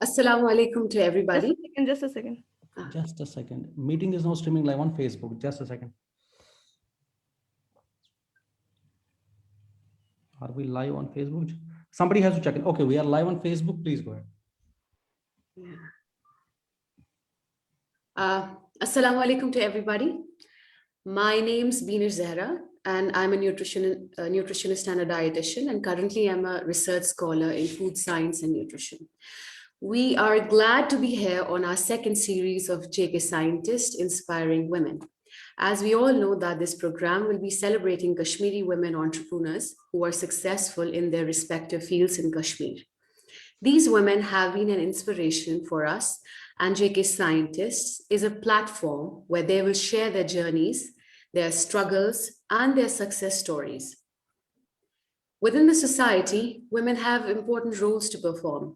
Assalamu alaikum to everybody. Just a second. Just a second. Meeting is now streaming live on Facebook. Just a second. Are we live on Facebook? Somebody has to check it. Okay, we are live on Facebook. Please go ahead. Assalamu alaikum to everybody. My name's Beener Zahra, and I'm a nutritionist and a dietitian, and currently I'm a research scholar in food science and nutrition. We are glad to be here on our second series of JK Scientist Inspiring Women. As we all know that this program will be celebrating Kashmiri women entrepreneurs who are successful in their respective fields in Kashmir. These women have been an inspiration for us, and JK Scientists is a platform where they will share their journeys, their struggles, and their success stories. Within the society, women have important roles to perform.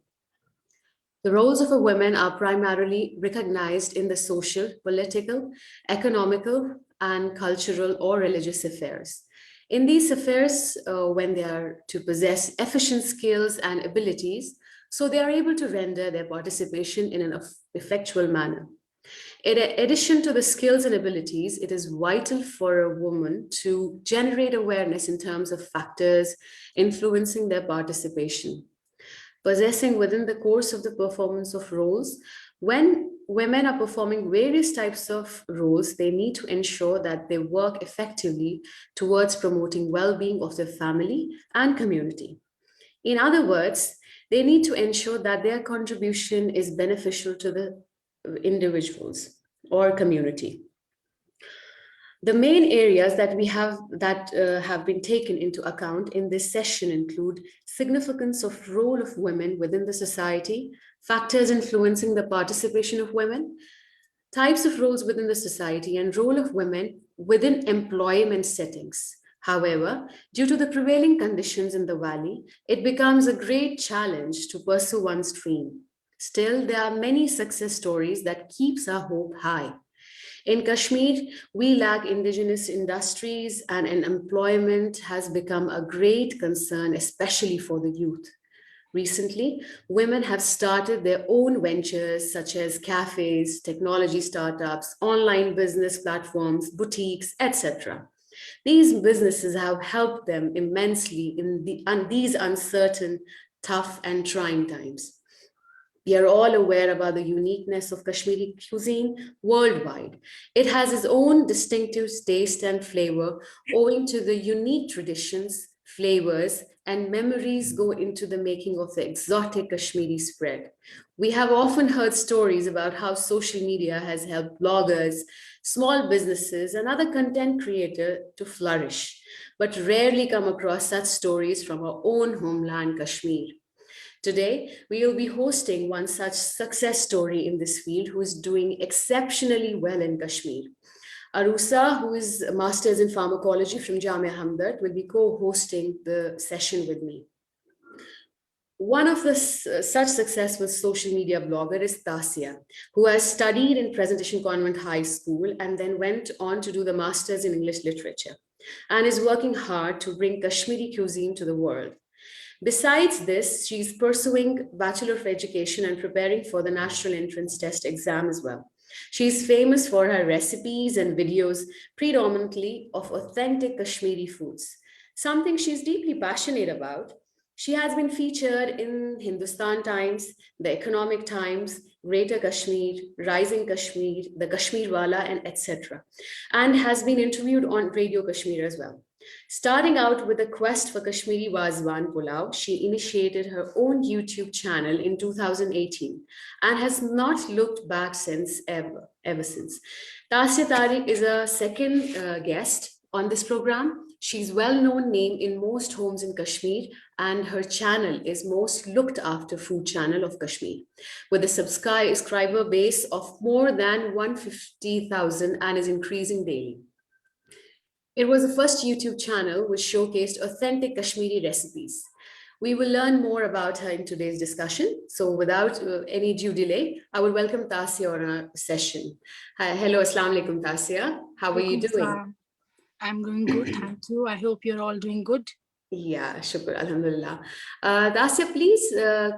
The roles of a woman are primarily recognized in the social, political, economical, and cultural or religious affairs. In these affairs, when they are to possess efficient skills and abilities, so they are able to render their participation in an effectual manner. In addition to the skills and abilities, it is vital for a woman to generate awareness in terms of factors influencing their participation. Possessing within the course of the performance of roles, when women are performing various types of roles, they need to ensure that they work effectively towards promoting well-being of their family and community. In other words, they need to ensure that their contribution is beneficial to the individuals or community. The main areas that we have have been taken into account in this session include significance of role of women within the society, factors influencing the participation of women, types of roles within the society, and role of women within employment settings. However, due to the prevailing conditions in the valley, it becomes a great challenge to pursue one's dream. Still, there are many success stories that keeps our hope high. In Kashmir, we lack indigenous industries, and unemployment has become a great concern, especially for the youth. Recently, women have started their own ventures such as cafes, technology startups, online business platforms, boutiques, etc. These businesses have helped them immensely in these uncertain, tough, and trying times. We are all aware about the uniqueness of Kashmiri cuisine worldwide. It has its own distinctive taste and flavor owing to the unique traditions, flavors, and memories go into the making of the exotic Kashmiri spread. We have often heard stories about how social media has helped bloggers, small businesses, and other content creators to flourish, but rarely come across such stories from our own homeland, Kashmir. Today, we will be hosting one such success story in this field who is doing exceptionally well in Kashmir. Arusa, who is a master's in pharmacology from Jamia Hamdard, will be co-hosting the session with me. One of the such successful social media blogger is Tasiyah, who has studied in Presentation Convent High School and then went on to do the master's in English literature and is working hard to bring Kashmiri cuisine to the world. Besides this, she's pursuing Bachelor of Education and preparing for the National Entrance Test exam as well. She's famous for her recipes and videos, predominantly of authentic Kashmiri foods, something she's deeply passionate about. She has been featured in Hindustan Times, the Economic Times, Greater Kashmir, Rising Kashmir, the Kashmir Wala, and etc., and has been interviewed on Radio Kashmir as well. Starting out with a quest for Kashmiri Wazwan Pulao, she initiated her own YouTube channel in 2018 and has not looked back ever since. Tasiyah Tariq is a second guest on this program. She's well-known name in most homes in Kashmir, and her channel is most looked after food channel of Kashmir, with a subscriber base of more than 150,000 and is increasing daily. It was the first YouTube channel which showcased authentic Kashmiri recipes. We will learn more about her in today's discussion. So without any due delay, I will welcome Tasiyah on our session. Hi, hello, Assalamu alaikum, Tasiyah. How are you doing? I'm doing good, thank you. I hope you're all doing good. Yeah, shukr, alhamdulillah. Dasya, please,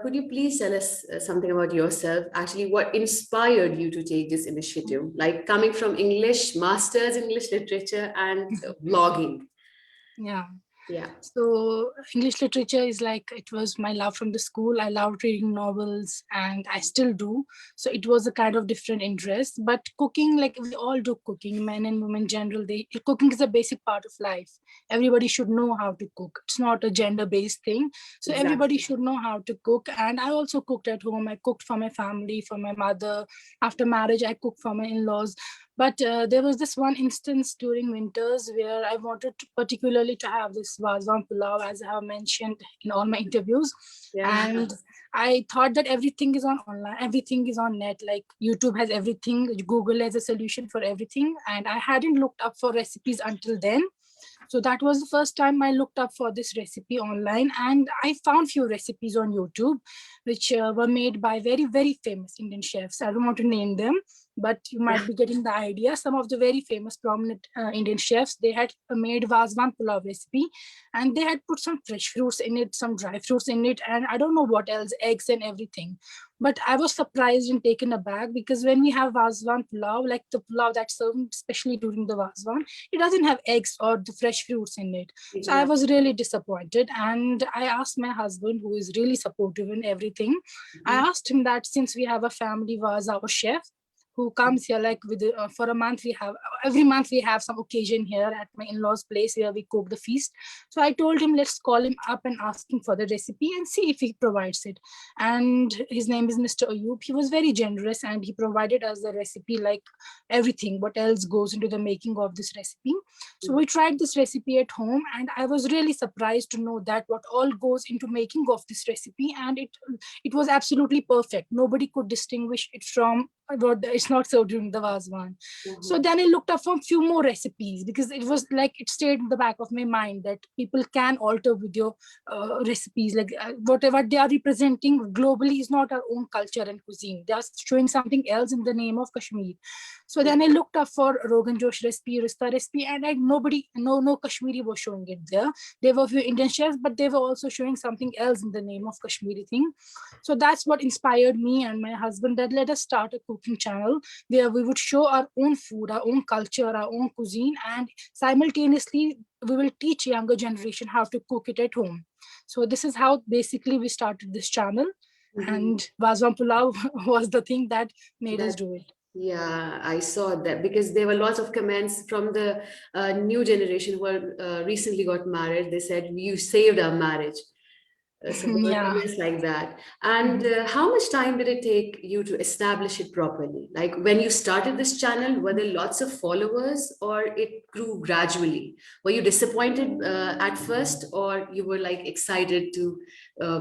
could you please tell us something about yourself? Actually, what inspired you to take this initiative? Like coming from English, master's English literature and blogging. Yeah. Yeah. So English literature is like, it was my love from the school. I loved reading novels and I still do. So it was a kind of different interest. But cooking, like we all do cooking, men and women in general, cooking is a basic part of life. Everybody should know how to cook. It's not a gender-based thing. So everybody Exactly. should know how to cook. And I also cooked at home. I cooked for my family, for my mother. After marriage, I cooked for my in-laws. But there was this one instance during winters where I wanted to particularly to have this vazwan pulao, as I have mentioned in all my interviews. Yeah. And I thought that everything is on online, everything is on net, like YouTube has everything, Google has a solution for everything. And I hadn't looked up for recipes until then. So that was the first time I looked up for this recipe online, and I found few recipes on YouTube, which were made by very, very famous Indian chefs. I don't want to name them, but you might be getting the idea. Some of the very famous, prominent Indian chefs, they had made Vazwan Pulao recipe, and they had put some fresh fruits in it, some dry fruits in it, and I don't know what else, eggs and everything. But I was surprised and taken aback, because when we have Vazwan Pulao, like the pulao that's served, especially during the Vazwan, it doesn't have eggs or the fresh fruits in it. So I Exactly. was really disappointed. And I asked my husband, who is really supportive in everything, I asked him that since we have a family vaza or chef who comes here, like with for a month, we have every month we have some occasion here at my in-laws place where we cook the feast. So I told him, let's call him up and ask him for the recipe and see if he provides it. And his name is Mr. Ayub. He was very generous and he provided us the recipe, like everything what else goes into the making of this recipe. So we tried this recipe at home, and I was really surprised to know that what all goes into making of this recipe, and it was absolutely perfect. Nobody could distinguish it from what it's not served during the Vazwan. So then I looked up for a few more recipes, because it was like it stayed in the back of my mind that people can alter with your recipes, like whatever they are representing globally is not our own culture and cuisine. They are showing something else in the name of Kashmir. So then I looked up for Rogan Josh recipe, Rista recipe, and no Kashmiri was showing it there. There were a few Indian chefs, but they were also showing something else in the name of Kashmiri thing. So that's what inspired me and my husband, that let us start a cooking channel where we would show our own food, our own culture, our own cuisine, and simultaneously we will teach younger generation how to cook it at home. So this is how basically we started this channel, and Vazwan Pulao was the thing that made us That, do it. yeah, I saw that because there were lots of comments from the new generation who recently got married. They said, you saved our marriage. So there were Yeah. comments like that. And Mhm. how much time did it take you to establish it properly? Like when you started this channel, were there lots of followers or it grew gradually? Were you disappointed at first, or you were like excited to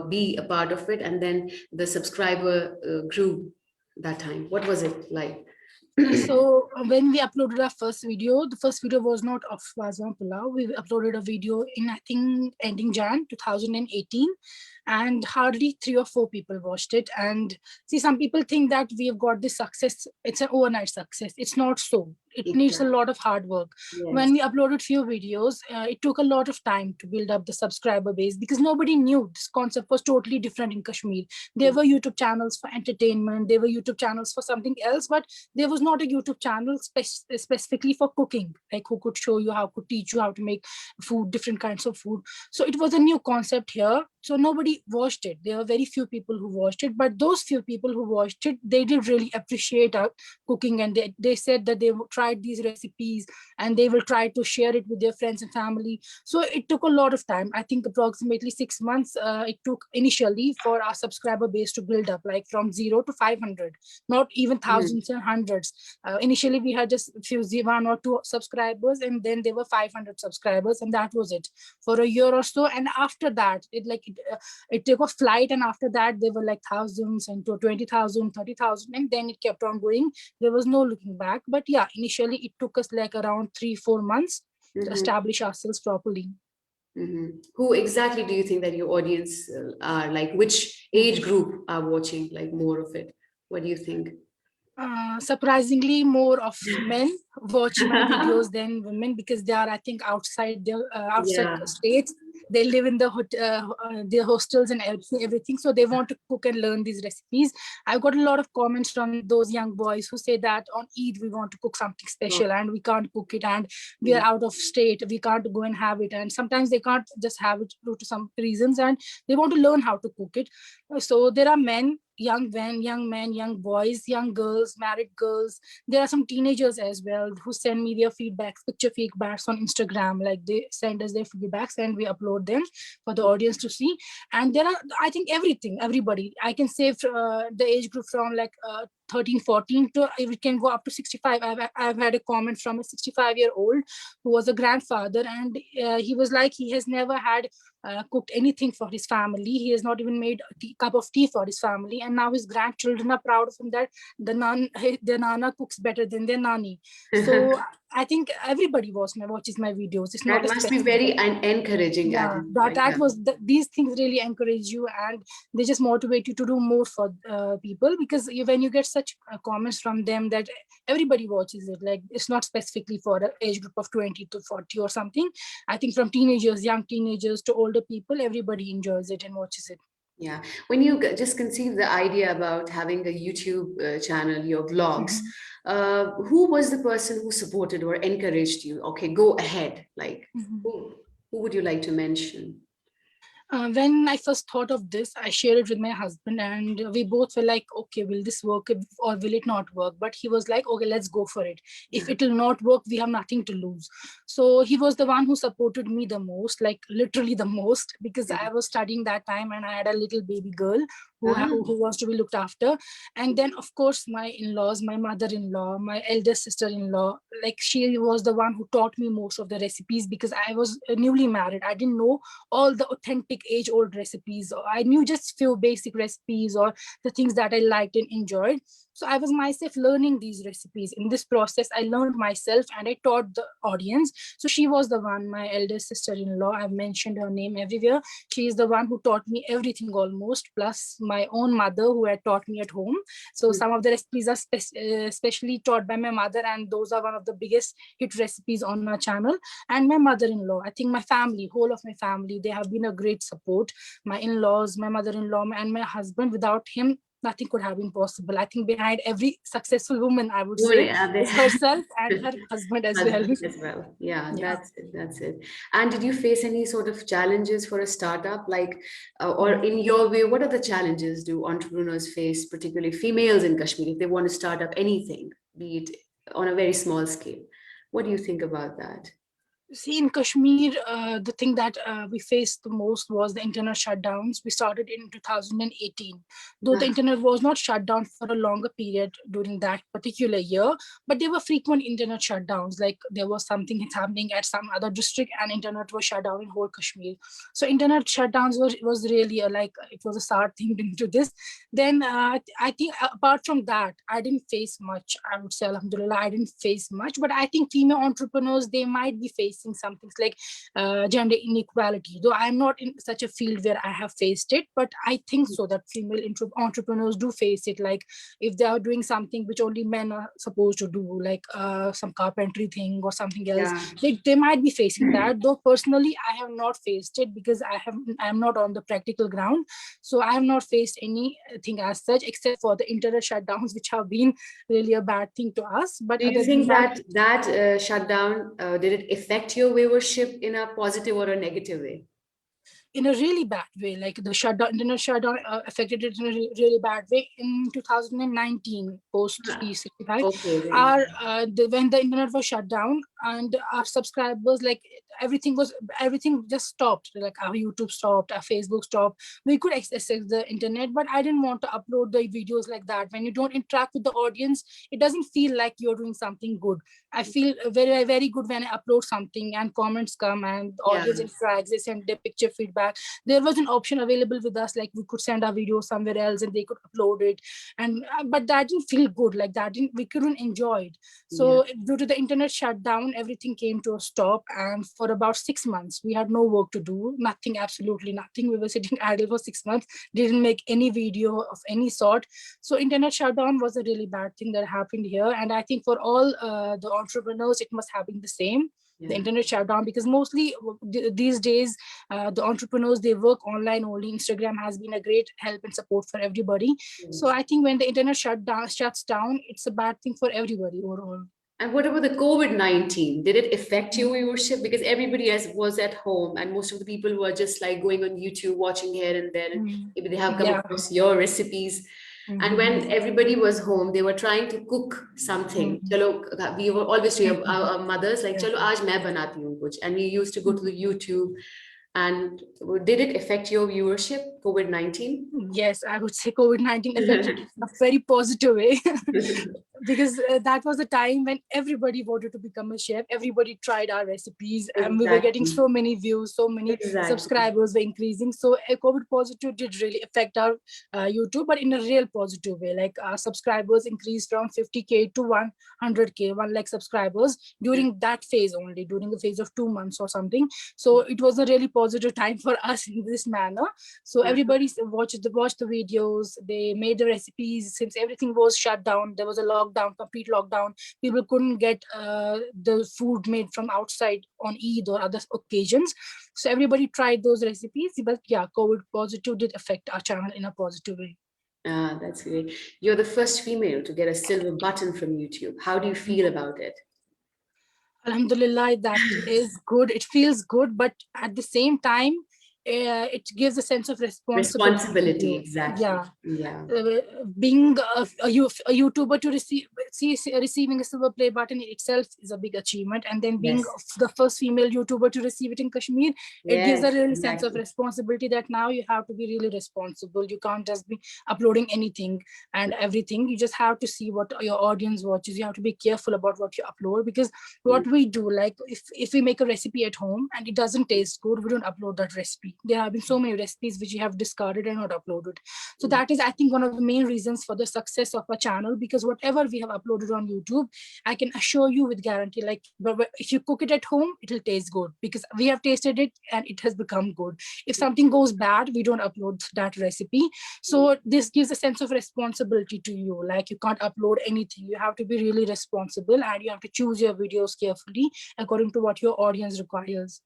be a part of it, and then the subscriber grew that time? What was it like? So when we uploaded our first video, the first video was not of Vazwan Pulao. We uploaded a video in, I think, ending Jan 2018, and hardly 3 or 4 people watched it. And see, some people think that we have got this success, it's an overnight success. It's not so. It needs a Exactly. lot of hard work. Yes. When we uploaded few videos, it took a lot of time to build up the subscriber base, because nobody knew this concept was totally different in Kashmir. There were YouTube channels for entertainment, there were YouTube channels for something else, but there was not a YouTube channel specifically for cooking, like who could show you how, could teach you how to make food, different kinds of food. So it was a new concept here. So nobody watched it. There were very few people who watched it, but those few people who watched it, they did really appreciate our cooking, and they said that they tried these recipes and they will try to share it with their friends and family. So it took a lot of time. I think approximately 6 months it took initially for our subscriber base to build up, like from 0 to 500, not even Mhm. thousands and hundreds. Initially, we had just few 1 or 2 subscribers, and then there were 500 subscribers, and that was it for a year or so. And after that, it took a flight, and after that, there were like thousands and to 20,000, 30,000, and then it kept on going. There was no looking back. But yeah, initially it took us like around 3 4 months to Mhm. establish ourselves properly. Who exactly do you think that your audience are? Like, which age group are watching like more of it? What do you think? Surprisingly, more of men watch my videos than women, because they are, I think, outside their outside Yeah. states. They live in the hostels and everything. So they want to cook and learn these recipes. I've got a lot of comments from those young boys who say that on Eid we want to cook something special and we can't cook it, and we are out of state, we can't go and have it, and sometimes they can't just have it due to some reasons, and they want to learn how to cook it. So there are young men, young boys, young girls, married girls. There are some teenagers as well who send me their feedbacks, picture feedbacks on Instagram. Like they send us their feedbacks and we upload them for the audience to see. And there are, I think, everybody. I can say the age group from like 13, 14 to we can go up to 65. I've had a comment from a 65-year-old who was a grandfather, and he was like, he has never had cooked anything for his family. He has not even made a cup of tea for his family, and now his grandchildren are proud of him that their nana cooks better than their nani. So I think everybody watches my videos. It's not that must be very encouraging. Yeah, these things really encourage you, and they just motivate you to do more for people, because when you get such comments from them that everybody watches it, like it's not specifically for an age group of 20 to 40 or something. I think from teenagers, young teenagers to older people, everybody enjoys it and watches it. Yeah, when you just conceived the idea about having a YouTube channel, your vlogs, who was the person who supported or encouraged you? Okay, go ahead. Like, who would you like to mention? When I first thought of this, I shared it with my husband, and we both were like, okay, will this work or will it not work? But he was like, okay, let's go for it. If it will not work, we have nothing to lose. So he was the one who supported me the most, like literally the most, because I was studying that time and I had a little baby girl who was to be looked after. And then, of course, my in-laws, my mother-in-law, my elder sister-in-law, like she was the one who taught me most of the recipes, because I was newly married. I didn't know all the authentic age-old recipes. I knew just few basic recipes or the things that I liked and enjoyed. So I was myself learning these recipes. In this process, I learned myself and I taught the audience. So she was the one, my elder sister-in-law, I've mentioned her name everywhere. She is the one who taught me everything almost, plus my own mother who had taught me at home. So some of the recipes are especially taught by my mother, and those are one of the biggest hit recipes on my channel. And my mother-in-law, I think my family, whole of my family, they have been a great support. My in-laws, my mother-in-law, and my husband. Without him, nothing could have been possible. I think behind every successful woman, I would say, is herself and her husband as well. Yeah, that's it. And did you face any sort of challenges for a startup? Like, or in your way, what are the challenges do entrepreneurs face, particularly females in Kashmir, if they want to start up anything, be it on a very small scale? What do you think about that? See, in Kashmir, the thing that we faced the most was the internet shutdowns. We started in 2018. Though the internet was not shut down for a longer period during that particular year, but there were frequent internet shutdowns. Like there was something happening at some other district and internet was shut down in whole Kashmir. So internet shutdowns was really it was a sad thing into this. Then I think apart from that, I didn't face much. I would say, alhamdulillah, I didn't face much. But I think female entrepreneurs, they might be facing some things like gender inequality, though I'm not in such a field where I have faced it, but I think so that female entrepreneurs do face it. Like if they are doing something which only men are supposed to do, like some carpentry thing or something else, they might be facing that. Though personally I have not faced it, because I'm not on the practical ground, so I have not faced anything as such, except for the internet shutdowns, which have been really a bad thing to us. But do you think that shutdown, did it affect your viewership in a positive or a negative way? In a really bad way. Like the internet shutdown affected it in a really bad way in 2019, post 365. When the internet was shut down and our subscribers, like everything just stopped. Like our YouTube stopped, our Facebook stopped. We could access the internet, but I didn't want to upload the videos like that. When you don't interact with the audience, it doesn't feel like you're doing something good. I feel very, very good when I upload something and comments come and the audience interacts, they send their picture feedback. There was an option available with us, like we could send our video somewhere else and they could upload it. And but that didn't feel good, like we couldn't enjoy it. So due to the internet shutdown, everything came to a stop. And for about 6 months, we had no work to do, nothing, absolutely nothing. We were sitting idle for 6 months, didn't make any video of any sort. So internet shutdown was a really bad thing that happened here. And I think for all the entrepreneurs, it must have been the same. the internet shut down, because mostly these days the entrepreneurs, they work online only. Instagram has been a great help and support for everybody. So I think when the internet shuts down, it's a bad thing for everybody overall. And what about the COVID-19? Did it affect your viewership? Because everybody was at home and most of the people were just like going on YouTube, watching here and there. And maybe they have come across your recipes. And when everybody was home, they were trying to cook something. Chalo, we were always doing our mothers like, chalo, aaj main banati hu kuch. And we used to go to the YouTube. And did it affect your viewership, COVID-19? Yes, I would say COVID-19 affected in a very positive way. Because that was a time when everybody wanted to become a chef. Everybody tried our recipes, and we were getting so many views, so mmany subscribers were increasing. So COVID positive did really affect our YouTube, but in a real positive way. Like our subscribers increased from 50K to 100K, 1 lakh subscribers during that phase only, during the phase of 2 months or something. So it was a really positive time for us in this manner. So everybody watched the videos, they made the recipes. Since everything was shut down, there was a lockdown, complete lockdown. People couldn't get the food made from outside on Eid or other occasions. So everybody tried those recipes. But yeah, COVID positive did affect our channel in a positive way. Ah, that's great. You're the first female to get a silver button from YouTube. How do you feel about it? Alhamdulillah, that is good. It feels good, but at the same time, it gives a sense of responsibility. Exactly. Yeah. Being a YouTuber to receiving a silver play button itself is a big achievement, and then being the first female YouTuber to receive it in Kashmir, it gives a real sense of responsibility that now you have to be really responsible. You can't just be uploading anything and everything. You just have to see what your audience watches. You have to be careful about what you upload, because what we do, like if we make a recipe at home and it doesn't taste good, we don't upload that recipe. There have been so many recipes which we have discarded and not uploaded. So that is, I think, one of the main reasons for the success of a channel, because whatever we have uploaded on YouTube, I can assure you with guarantee, like if you cook it at home, it'll taste good because we have tasted it and it has become good. If something goes bad, we don't upload that recipe. So this gives a sense of responsibility to you. Like you can't upload anything. You have to be really responsible, and you have to choose your videos carefully according to what your audience requires.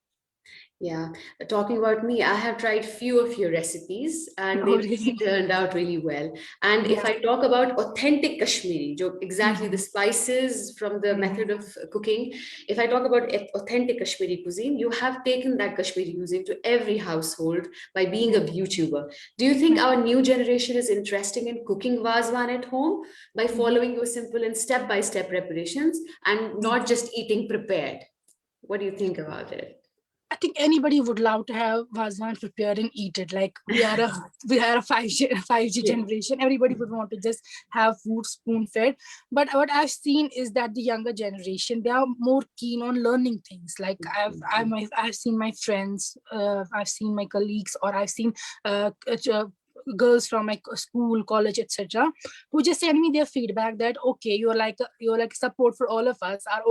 Yeah, talking about me, I have tried few of your recipes and they really turned out really well. And if I talk about authentic Kashmiri, exactly the spices from the method of cooking, if I talk about authentic Kashmiri cuisine, you have taken that Kashmiri cuisine to every household by being a YouTuber. Do you think our new generation is interested in cooking Vazwan at home by following your simple and step-by-step preparations and not just eating prepared? What do you think about it? I think anybody would love to have Vazwan prepared and eat it. Like we are a 5G generation. Everybody would want to just have food spoon fed. But what I've seen is that the younger generation, they are more keen on learning things. Like I've seen my friends, I've seen my colleagues, or I've seen girls from my school, college, etc., who just send me their feedback that okay, you're like support for all of us, our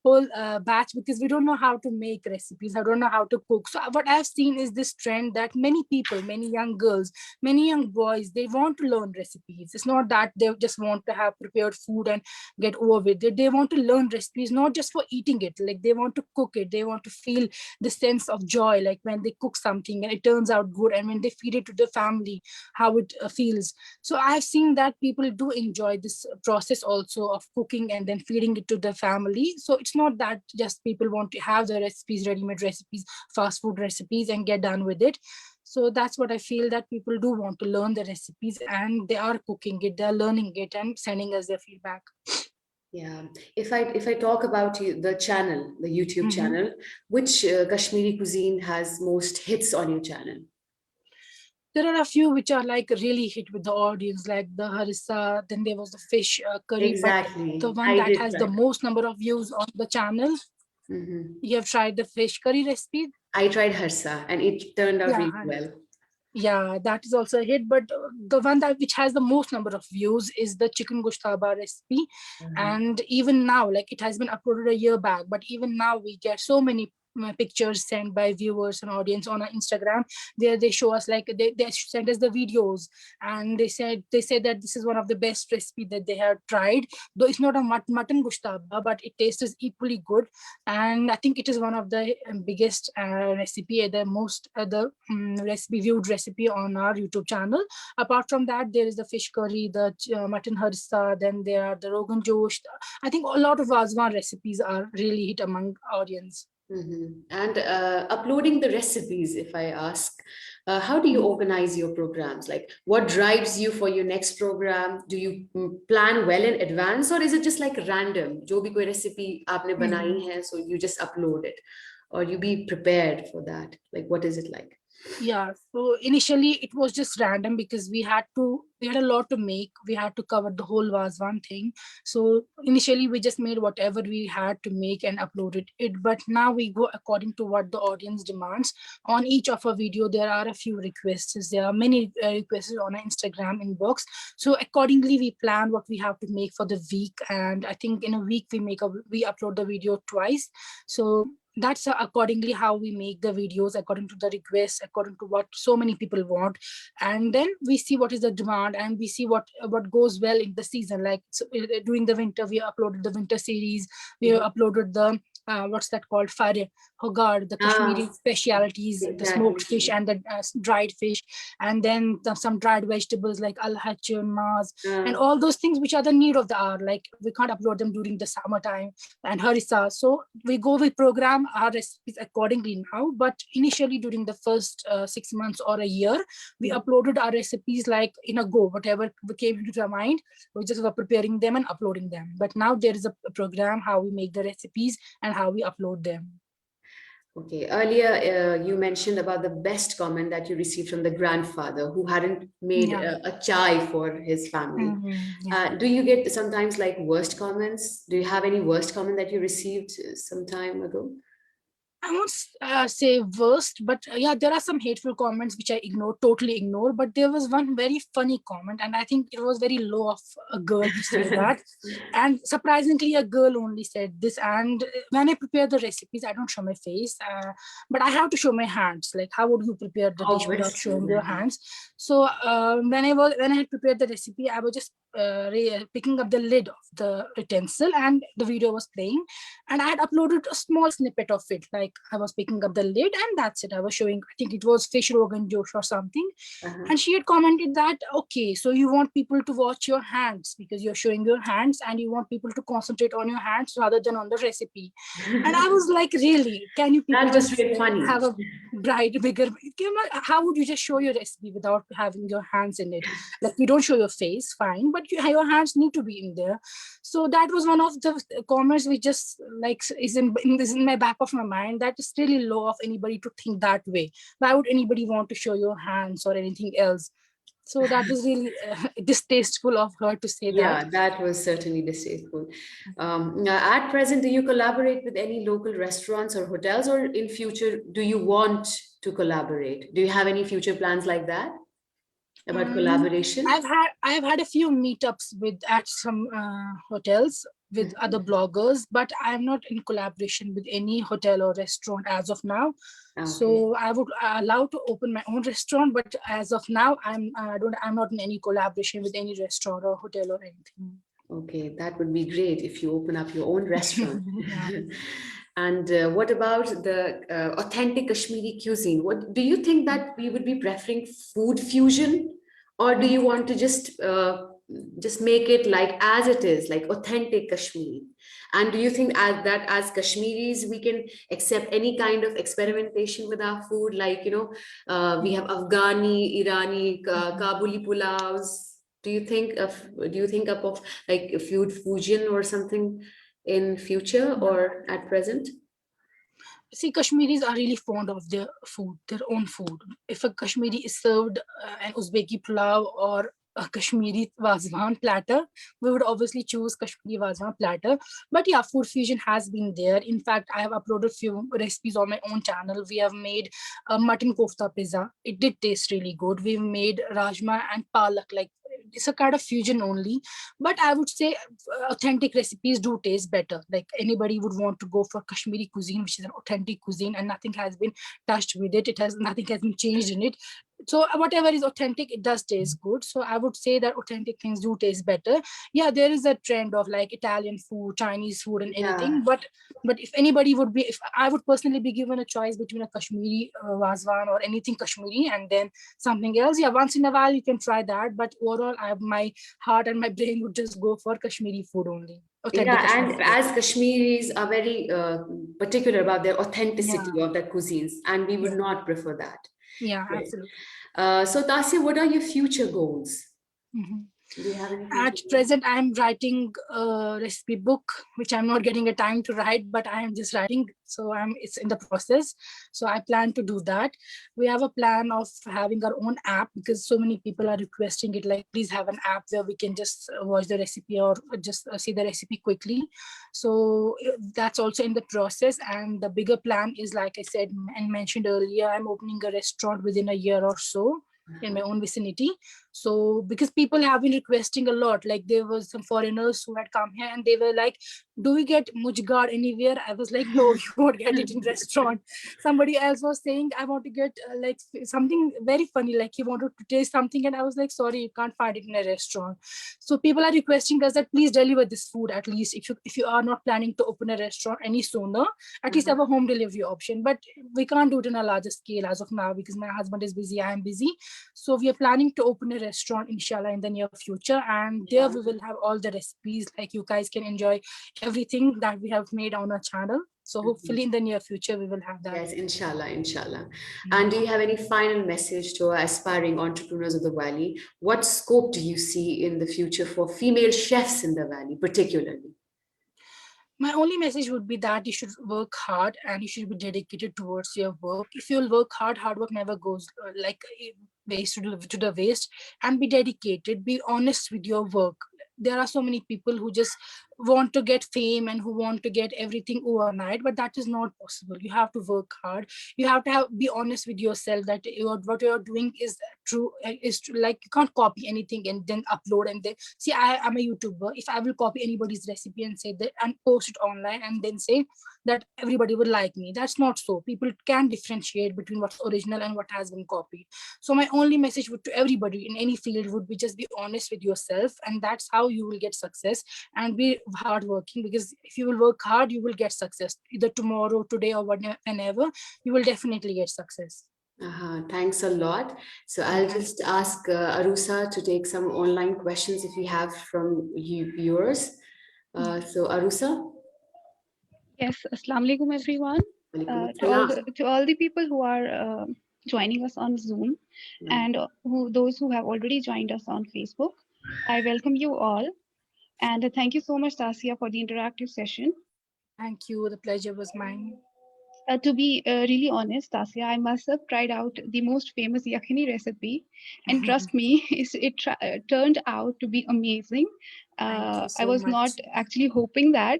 whole batch, because we don't know how to make recipes, I don't know how to cook. So what I've seen is this trend that many people, many young girls, many young boys, they want to learn recipes. It's not that they just want to have prepared food and get over with it. They want to learn recipes not just for eating it, like they want to cook it. They want to feel the sense of joy, like when they cook something and it turns out good, and when they feed it to the family, how it feels. So I've seen that people do enjoy this process also of cooking and then feeding it to the family. So it's not that just people want to have the recipes, ready-made recipes, fast food recipes, and get done with it. So that's what I feel, that people do want to learn the recipes and they are cooking it, they're learning it and sending us their feedback. Yeah, if I talk about the channel, the YouTube channel, which Kashmiri cuisine has most hits on your channel? There are a few which are like really hit with the audience, like the harissa, then there was the fish curry. Exactly. But the one that has the most number of views on the channel, you have tried the fish curry recipe? I tried harissa and it turned out really well. Yeah, that is also a hit. But the one that which has the most number of views is the chicken gushtaba recipe. And even now, like it has been uploaded a year back, but even now we get so many pictures sent by viewers and audience on our Instagram, where they show us, like they send us the videos, and they said that this is one of the best recipe that they have tried, though it's not a mutton gushtaba, but it tastes equally good. And I think it is one of the biggest recipe, the most recipe viewed recipe on our YouTube channel. Apart from that, there is the fish curry, the mutton harissa, then there are the rogan josh. I think a lot of Wazwan recipes are really hit among audience. And uploading the recipes, if I ask, how do you organize your programs? Like, what drives you for your next program? Do you plan well in advance, or is it just like random? Jo bhi koi recipe aapne banayi hai, so you just upload it, or you be prepared for that? Like, what is it like? Yeah, so initially it was just random because we had a lot to make. We had to cover the whole Wazwan thing. So initially we just made whatever we had to make and uploaded it. But now we go according to what the audience demands. On each of our video, there are a few requests. There are many requests on our Instagram inbox. So accordingly, we plan what we have to make for the week. And I think in a week we upload the video twice. So that's accordingly how we make the videos, according to the requests, according to what so many people want. And then we see what is the demand, and we see what goes well in the season. Like, so, during the winter, we uploaded the winter series. We uploaded the what's that called, fare hogard, the Kashmiri specialities, exactly. the smoked fish and the dried fish, and then some dried vegetables like al-hachun, maz, and all those things which are the need of the hour. Like, we can't upload them during the summertime, and harissa. So we program our recipes accordingly now. But initially, during the first 6 months or a year, we uploaded our recipes like in a go. Whatever came into our mind, we just were preparing them and uploading them. But now there is a program how we make the recipes and how we upload them. Okay, earlier you mentioned about the best comment that you received from the grandfather who hadn't made a chai for his family. Do you get sometimes like worst comments? Do you have any worst comment that you received some time ago? I won't say worst, but yeah, there are some hateful comments which I totally ignore. But there was one very funny comment, and I think it was very low of a girl to say that. And surprisingly, a girl only said this. And when I prepare the recipes, I don't show my face, but I have to show my hands. Like, how would you prepare the dish without showing your hands? So when I had prepared the recipe, I was just picking up the lid of the utensil, and the video was playing, and I had uploaded a small snippet of it. Like, I was picking up the lid, and that's it. I was showing, I think it was fish rogan josh or something. And she had commented that, okay, so you want people to watch your hands because you're showing your hands, and you want people to concentrate on your hands rather than on the recipe. And I was like, really? Can you people just funny. have a bigger? How would you just show your recipe without having your hands in it? Like, you don't show your face, fine, but your hands need to be in there. So that was one of the comments which just like is in my back of my mind. That is really low of anybody to think that way. Why would anybody want to show your hands or anything else? So that was really distasteful of her to say that. Yeah, that was certainly distasteful. At present, do you collaborate with any local restaurants or hotels, or in future, do you want to collaborate? Do you have any future plans like that about collaboration? I've had a few meetups at some hotels with other bloggers, but I'm not in collaboration with any hotel or restaurant as of now. Okay. So I would allow to open my own restaurant, but as of now, I'm not in any collaboration with any restaurant or hotel or anything. Okay, that would be great if you open up your own restaurant. And what about the authentic Kashmiri cuisine? What do you think that we would be preferring food fusion, or do you want to just make it like as it is, like authentic Kashmiri? And do you think that as Kashmiris we can accept any kind of experimentation with our food, like we have Afghani, Irani, Kabuli pulaus? Do you think of like a food fusion or something in future or at present? See, Kashmiris are really fond of their food, their own food. If a Kashmiri is served an Uzbeki pulao or a Kashmiri Wazwan platter, we would obviously choose Kashmiri Wazwan platter. But yeah, food fusion has been there. In fact, I have uploaded few recipes on my own channel. We have made a mutton kofta pizza. It did taste really good. We've made rajma and palak, like it's a kind of fusion only. But I would say authentic recipes do taste better. Like anybody would want to go for Kashmiri cuisine, which is an authentic cuisine, and nothing has been touched with it. Nothing has been changed in it. So whatever is authentic, it does taste good. So I would say that authentic things do taste better. Yeah, there is a trend of like Italian food, Chinese food, and anything. But if anybody would be, if I would personally be given a choice between a Kashmiri wazwan or anything Kashmiri and then something else, yeah, once in a while you can try that. But overall, my heart and my brain would just go for Kashmiri food only. Authentic Yeah, Kashmiri and food. as Kashmiris are very particular about their authenticity Yeah. of their cuisines, and we would Yeah. not prefer that. Yeah, Yes. absolutely. So Tasiyah, what are your future goals? Mhm. Do you have any At future goals? present, I'm writing a recipe book, which I'm not getting a time to write, but I am just writing. So it's in the process. So I plan to do that. We have a plan of having our own app because so many people are requesting it. Like, please have an app where we can just watch the recipe or just see the recipe quickly. So that's also in the process. And the bigger plan is, like I said and mentioned earlier, I'm opening a restaurant within a year or so in my own vicinity. So because people have been requesting a lot, like there was some foreigners who had come here and they were like, do we get mujgar anywhere? I was like, no, you won't get it in restaurant. Somebody else was saying, I want to get like something very funny, like he wanted to taste something, and I was like, sorry, you can't find it in a restaurant. So people are requesting us that please deliver this food, at least if you are not planning to open a restaurant any sooner, at least have a home delivery option. But we can't do it on a larger scale as of now because my husband is busy, I am busy. So we are planning to open a restaurant, inshallah, in the near future. And there we will have all the recipes. Like you guys can enjoy everything that we have made on our channel. So hopefully in the near future, we will have that. Yes, inshallah, inshallah. And do you have any final message to our aspiring entrepreneurs of the Valley? What scope do you see in the future for female chefs in the Valley, particularly? My only message would be that you should work hard and you should be dedicated towards your work. If you'll work hard, hard work never goes waste to the waste. And be dedicated, be honest with your work. There are so many people who just want to get fame and who want to get everything overnight, but that is not possible. You have to work hard. You have to be honest with yourself that what you're doing is true. Like you can't copy anything and then upload and then see. I'm a YouTuber. If I will copy anybody's recipe and say that and post it online and then say that everybody would like me, that's not so. People can differentiate between what's original and what has been copied. So my only message would to everybody in any field would be just be honest with yourself, and that's how you will get success. And be hardworking, because if you will work hard, you will get success either tomorrow, today, or whenever. You will definitely get success. Thanks a lot. So I'll just ask Arusa to take some online questions if we have from you viewers. So Arusa. Yes, Assalamu alaikum everyone. To all the people who are joining us on Zoom and those who have already joined us on Facebook, I welcome you all. And thank you so much, Tasiyah, for the interactive session. Thank you. The pleasure was mine. To be really honest, Tasiyah, I myself tried out the most famous yakhini recipe, and trust me, it turned out to be amazing. I was not actually hoping that,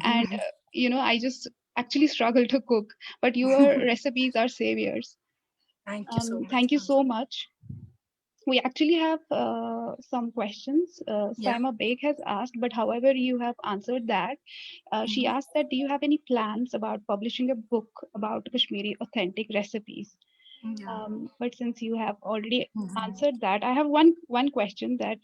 and I just actually struggle to cook. But your recipes are saviors. Thank you so much. Thank you so much. We actually have some questions. Saima Beg has asked, but however you have answered that, she asked that, do you have any plans about publishing a book about Kashmiri authentic recipes? But since you have already answered that, I have one question that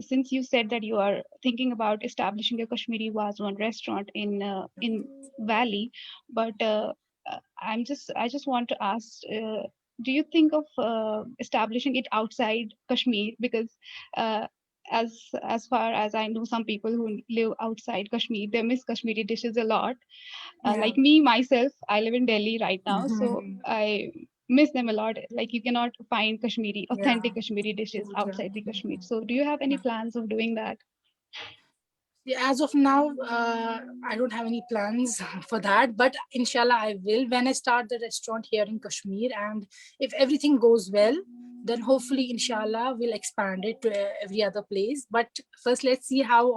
since you said that you are thinking about establishing a Kashmiri Wazwan restaurant in Valley, but I just want to ask, do you think of establishing it outside Kashmir? Because as far as I know, some people who live outside Kashmir, they miss Kashmiri dishes a lot. Like me, myself, I live in Delhi right now, so I miss them a lot. Like you cannot find authentic Kashmiri dishes outside the Kashmir. So do you have any plans of doing that? As of now, I don't have any plans for that, but inshallah I will when I start the restaurant here in Kashmir. And if everything goes well, then hopefully inshallah we'll expand it to every other place. But first let's see how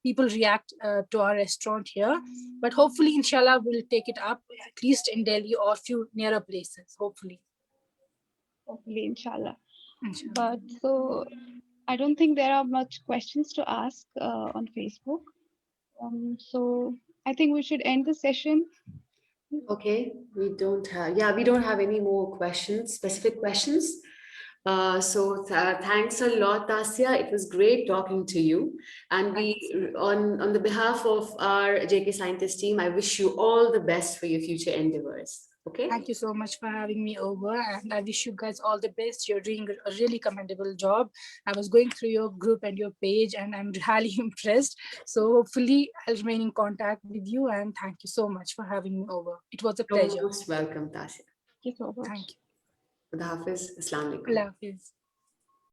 people react to our restaurant here. But hopefully inshallah we'll take it up at least in Delhi or few nearer places, hopefully. Hopefully, inshallah. Inshallah. But so I don't think there are much questions to ask on Facebook. So I think we should end the session. Okay, we don't have any more questions, specific questions. Thanks a lot, Tasya. It was great talking to you. And on the behalf of our JK Scientist team, I wish you all the best for your future endeavors. Okay. Thank you so much for having me over, and I wish you guys all the best. You're doing a really commendable job. I was going through your group and your page, and I'm highly impressed. So hopefully I'll remain in contact with you, and thank you so much for having me over. It was a You're pleasure. most welcome, Tasya. Thank you so much. Thank you. Khuda Hafiz. Assalamu alaikum. Allah Hafiz.